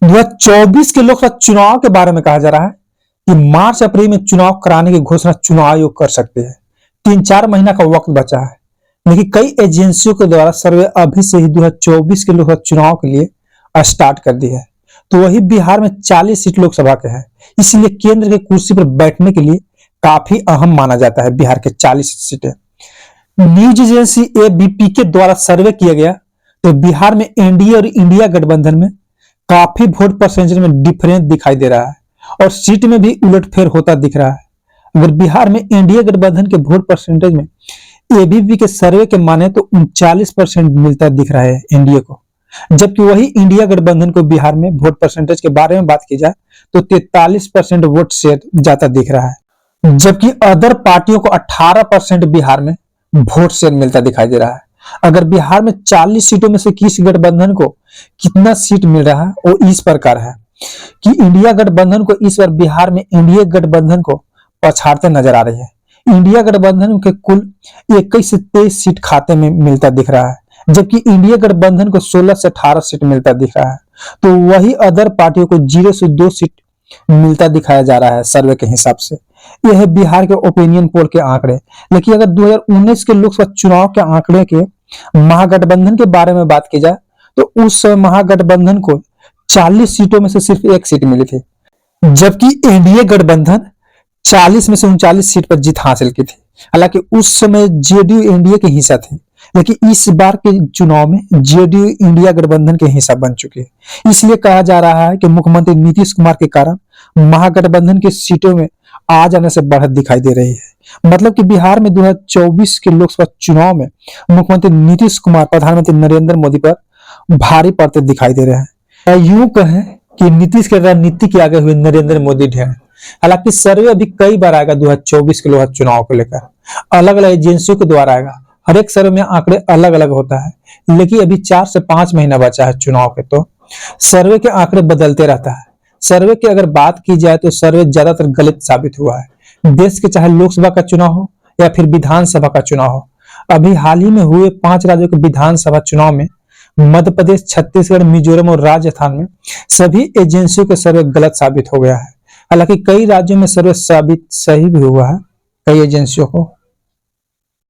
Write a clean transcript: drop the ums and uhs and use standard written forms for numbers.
2024 के लोकसभा चुनाव के बारे में कहा जा रहा है कि मार्च अप्रैल में चुनाव कराने की घोषणा चुनाव आयोग कर सकते हैं। 3-4 महीना का वक्त बचा है, लेकिन कई एजेंसियों के द्वारा सर्वे अभी से ही 2024 के लोकसभा चुनाव के लिए स्टार्ट कर दी है। तो वही बिहार में 40 सीट लोकसभा के हैं, इसलिए केंद्र की कुर्सी पर बैठने के लिए काफी अहम माना जाता है बिहार के 40 सीटें। न्यूज एजेंसी एबीपी के द्वारा सर्वे किया गया तो बिहार में एनडीए और इंडिया गठबंधन में काफी वोट परसेंटेज में डिफरेंस दिखाई दे रहा है और सीट में भी उलटफेर होता दिख रहा है। अगर बिहार में एनडीए गठबंधन के वोट परसेंटेज में एबीपी के सर्वे के माने तो 39% मिलता दिख रहा है एनडीए को, जबकि वही इंडिया गठबंधन को बिहार में वोट परसेंटेज के बारे में बात की जाए तो 43% वोट शेयर जाता दिख रहा है, जबकि अदर पार्टियों को 18% बिहार में वोट शेयर मिलता दिखाई दे रहा है। अगर बिहार में 40 सीटों में से किस गठबंधन को कितना सीट मिल रहा है वो इस प्रकार है कि इंडिया गठबंधन को इस बार बिहार में एनडीए गठबंधन को पछाड़ते नजर आ रही है। इंडिया गठबंधन के कुल 21 से 23 सीट खाते में मिलता दिख रहा है, जबकि इंडिया गठबंधन को 16 से 18 सीट मिलता दिख रहा है। तो वही अदर पार्टियों को 0 से 2 सीट मिलता दिखाया जा रहा है सर्वे के हिसाब से। यह है बिहार के ओपिनियन पोल के आंकड़े। लेकिन अगर 2019 के लोकसभा चुनाव के आंकड़े के महागठबंधन के बारे में बात की जाए तो उस समय महागठबंधन को 40 सीटों में से सिर्फ 1 सीट मिली थी, जबकि एनडीए गठबंधन 40 में से 39 सीट पर जीत हासिल की थी। हालांकि उस समय जेडीयू एनडीए के हिस्सा थी, लेकिन इस बार के चुनाव में जेडीयू इंडिया गठबंधन के हिस्सा बन चुके हैं। इसलिए कहा जा रहा है कि मुख्यमंत्री नीतीश कुमार के कारण महागठबंधन की सीटों में आ जाने से बढ़त दिखाई दे रही है। मतलब कि बिहार में 2024 के लोकसभा चुनाव में मुख्यमंत्री नीतीश कुमार प्रधानमंत्री नरेंद्र मोदी पर भारी पड़ते दिखाई दे रहे हैं। यूं कहें कि नीतीश के रणनीति के आगे हुए नरेंद्र मोदी ढेर। हालांकि सर्वे अभी कई बार आएगा 2024 के लोकसभा चुनाव को लेकर, अलग अलग एजेंसियों के द्वारा आएगा। हर एक सर्वे में आंकड़े अलग अलग होता है, लेकिन अभी 4 से 5 महीना बचा है चुनाव के, तो सर्वे के आंकड़े बदलते रहता है। सर्वे की अगर बात की जाए तो सर्वे ज्यादातर गलत साबित हुआ है। देश के चाहे लोकसभा का चुनाव हो या फिर विधानसभा का चुनाव हो, अभी हाल ही में हुए 5 राज्यों के विधानसभा चुनाव में मध्य प्रदेश, छत्तीसगढ़, मिजोरम और राजस्थान में सभी एजेंसियों के सर्वे गलत साबित हो गया है। हालांकि कई राज्यों में सर्वे साबित सही भी हुआ है कई एजेंसियों को।